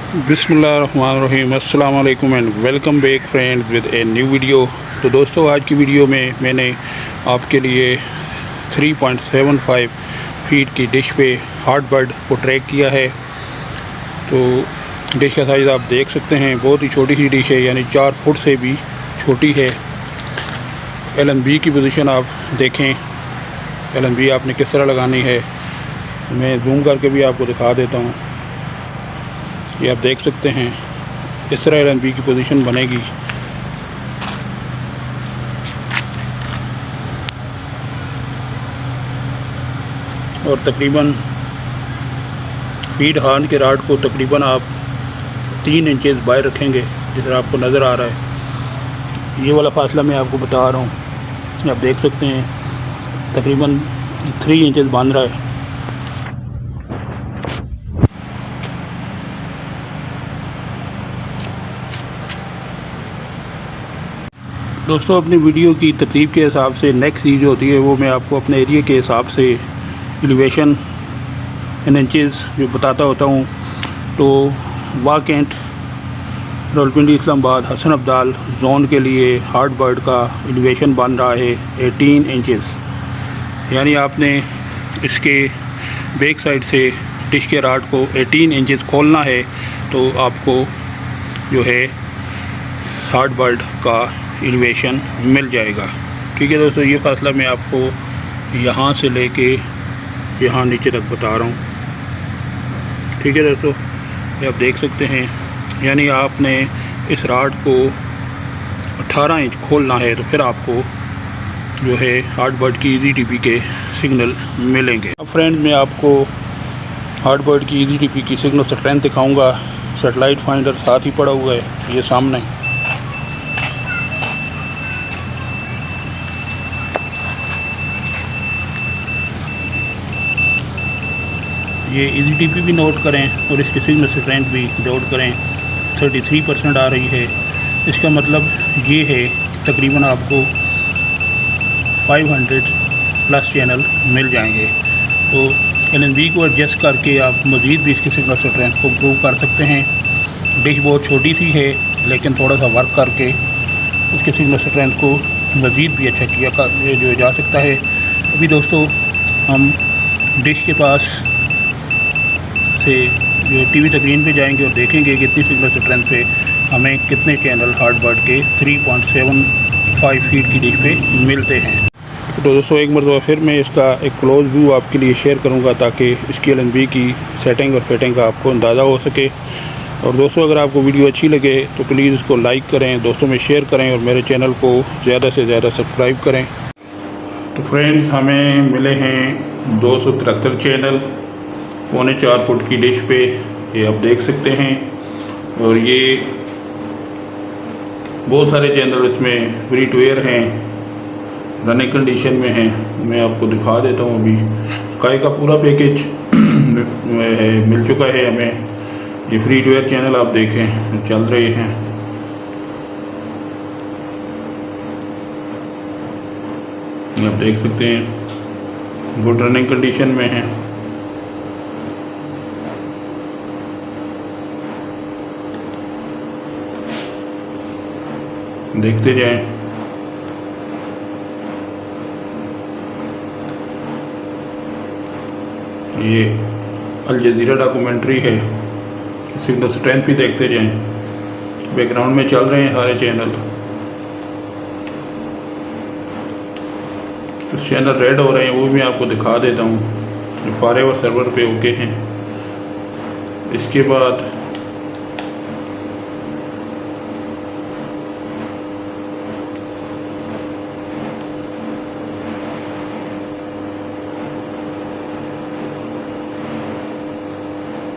बिस्मिल्लाहिर्रहमानिर्रहीम अस्सलाम वालेकुम and welcome back friends with a new video. तो दोस्तों, आज की वीडियो में मैंने आपके लिए 3.75 फीट की डिश पे हार्ट बर्ड को ट्रैक किया है। तो डिश का साइज़ आप देख सकते हैं, बहुत ही छोटी सी डिश है, यानी 4 फुट से भी छोटी है। LNB की पोजीशन आप देखें, LNB आपने किस तरह लगानी है, मैं जूम करके भी आपको दिखा देता हूँ। ये आप देख सकते हैं, इस तरह LNB की पोजीशन बनेगी। और तकरीबन फीड हॉर्न के राड को तकरीबन आप 3 इंचेस बाहर रखेंगे, जिस तरह आपको नज़र आ रहा है। ये वाला फासला मैं आपको बता रहा हूँ, आप देख सकते हैं तकरीबन 3 इंचेस बांध रहा है। दोस्तों, अपनी वीडियो की तरतीब के हिसाब से नेक्स्ट चीज़ होती है वो मैं आपको अपने एरिया के हिसाब से एलिवेशन इन इंचेस जो बताता होता हूँ। तो वाकेंट, रावलपिंडी, इस्लामाबाद, हसन अब्दाल जोन के लिए हार्ट बर्ड का एलिवेशन बन रहा है 18 इंचेस। यानी आपने इसके बैक साइड से डिश के राड को 18 इंचेस खोलना है, तो आपको जो है हार्ट बर्ड का एलिवेशन मिल जाएगा। ठीक है दोस्तों, ये फासला मैं आपको यहाँ से लेके यहाँ नीचे तक बता रहा हूँ। ठीक है दोस्तों, ये आप देख सकते हैं, यानी आपने इस राड को 18 इंच खोलना है, तो फिर आपको जो है हार्ट बर्ड की EZTP के सिग्नल मिलेंगे। अब फ्रेंड, मैं आपको हार्ट बर्ड की EZTP की सिग्नल स्ट्रेंथ दिखाऊंगा। सेटेलाइट फाइंडर साथ ही पड़ा हुआ है, ये सामने। ये EZTP भी नोट करें और इसकी सिग्नल स्ट्रेंथ भी नोट करें। 33% आ रही है। इसका मतलब ये है तकरीबन आपको 500 प्लस चैनल मिल जाएंगे। तो LNB को एडजस्ट करके आप मज़ीद भी इसकी सिग्नल स्ट्रेंथ को इम्प्रूव कर सकते हैं। डिश बहुत छोटी सी है, लेकिन थोड़ा सा वर्क करके उसके सिग्नल स्ट्रेंथ को मज़ीद भी अच्छा किया जो जा सकता है। अभी दोस्तों, हम डिश के पास से जो टीवी स्क्रीन पे जाएंगे और देखेंगे कितनी सिग्नल स्ट्रेंथ पे हमें कितने चैनल हार्ट बर्ड के 3.75 फीट की डिश पे मिलते हैं। तो दोस्तों, एक मरतबा फिर मैं इसका एक क्लोज व्यू आपके लिए शेयर करूंगा, ताकि इसकी LNB की सेटिंग और फिटिंग का आपको अंदाज़ा हो सके। और दोस्तों, अगर आपको वीडियो अच्छी लगे तो प्लीज़ इसको लाइक करें, दोस्तों में शेयर करें और मेरे चैनल को ज़्यादा से ज़्यादा सब्सक्राइब करें। तो फ्रेंड्स, हमें मिले हैं 273 चैनल 4.25 फुट की डिश पे, ये आप देख सकते हैं। और ये बहुत सारे चैनल इसमें फ्री टू एयर हैं, रनिंग कंडीशन में हैं। मैं आपको दिखा देता हूँ। अभी स्काई का पूरा पैकेज मिल चुका है हमें। ये फ्री टू एयर चैनल आप देखें चल रहे हैं। आप देख सकते हैं, गुड रनिंग कंडीशन में है। देखते जाएं। ये अल जज़ीरा डॉक्यूमेंट्री है, सिग्नल स्ट्रेंथ भी देखते जाएं। बैकग्राउंड में चल रहे हैं सारे चैनल। तो चैनल रेड हो रहे हैं, वो भी मैं आपको दिखा देता हूँ। फॉरएवर सर्वर पे ओके हैं। इसके बाद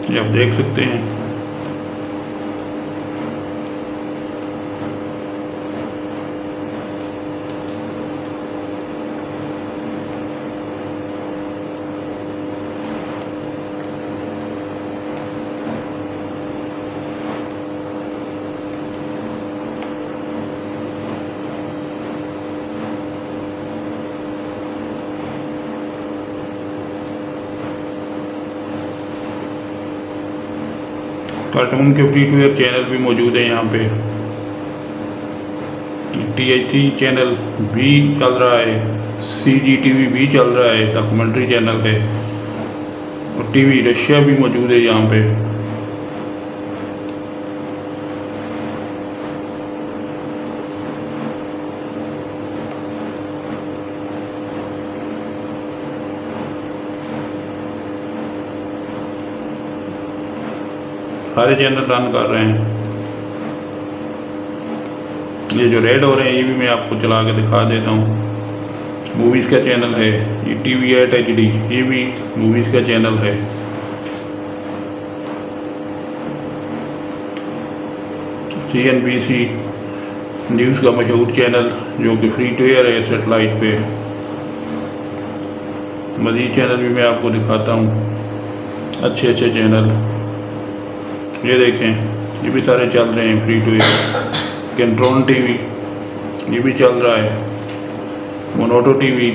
ये आप देख सकते हैं, कार्टून के फ्री टू एयर चैनल भी मौजूद है यहाँ पे। TH3 चैनल भी चल रहा है, CGTV भी चल रहा है, डॉक्यूमेंट्री चैनल है, और TV रशिया भी मौजूद है यहाँ पे। सारे चैनल रन कर रहे हैं। ये जो रेड हो रहे हैं ये भी मैं आपको चला के दिखा देता हूँ। मूवीज़ का चैनल है, ये TV8 HD, ये भी मूवीज़ का चैनल है। CNBC न्यूज़ का मशहूर चैनल जो कि फ्री टू एयर है सेटेलाइट पे। मज़ीद चैनल भी मैं आपको दिखाता हूँ, अच्छे अच्छे चैनल। ये देखें, ये भी सारे चल रहे हैं फ्री टू एयर। कैंट्रॉन TV ये भी चल रहा है, मोनोटो TV,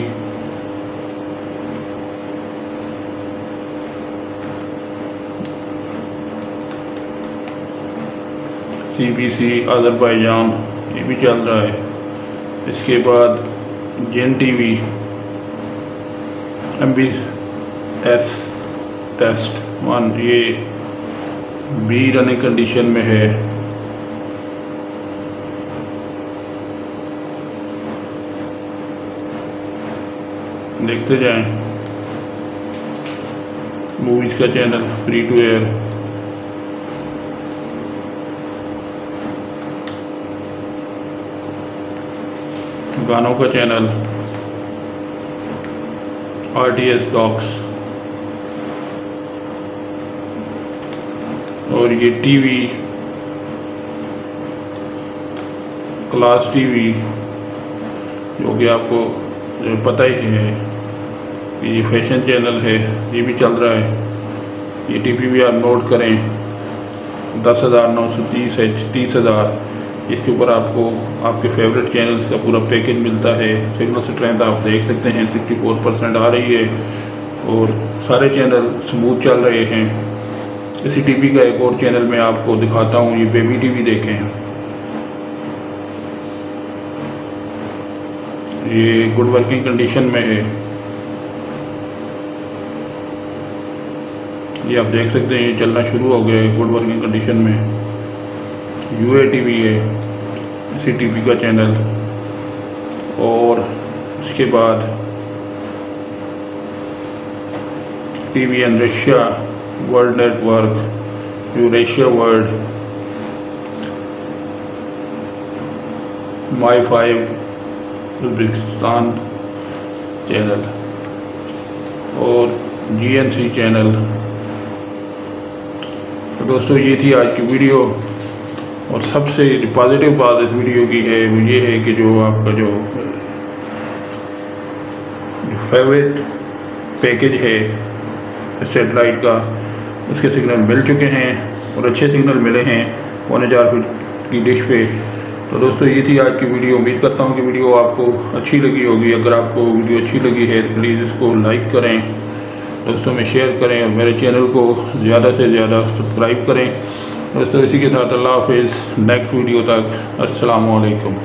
CBC अज़रबैजान ये भी चल रहा है। इसके बाद जेन TV, MBS टेस्ट 1 ये भी रनिंग कंडीशन में है। देखते जाएं। मूवीज़ का चैनल फ्री टू एयर, गानों का चैनल RTS डॉक्स, और ये TV क्लास TV जो कि आपको पता ही है कि ये फैशन चैनल है, ये भी चल रहा है। ये TV भी आप नोट करें, 10,930 है, 30,000। इसके ऊपर आपको आपके फेवरेट चैनल्स का पूरा पैकेज मिलता है। सिग्नल स्ट्रेंथ आप देख सकते हैं 64% आ रही है, और सारे चैनल स्मूथ चल रहे हैं। इसी TV का एक और चैनल मैं आपको दिखाता हूँ, ये बेबी TV देखें। ये गुड वर्किंग कंडीशन में है, ये आप देख सकते हैं, ये चलना शुरू हो गया है गुड वर्किंग कंडीशन में। UA TV है, इसी TV का चैनल। और उसके बाद TVN Russia, world network, Eurasia world, My5 Uzbekistan channel, और GNC चैनल। तो दोस्तों ये थी आज की वीडियो, और सबसे पॉजिटिव बात इस वीडियो की है वो ये है कि जो आपका जो फेवरेट पैकेज है सेटेलाइट का, उसके सिग्नल मिल चुके हैं, और अच्छे सिग्नल मिले हैं 1000 फीट की डिश पे। तो दोस्तों ये थी आज की वीडियो। उम्मीद करता हूँ कि वीडियो आपको अच्छी लगी होगी। अगर आपको वीडियो अच्छी लगी है तो प्लीज़ इसको लाइक करें, दोस्तों में शेयर करें, और मेरे चैनल को ज़्यादा से ज़्यादा सब्सक्राइब करें। दोस्तों इसी के साथ अल्लाह हाफिज़। नेक्स्ट वीडियो तक अस्सलामु अलैकुम।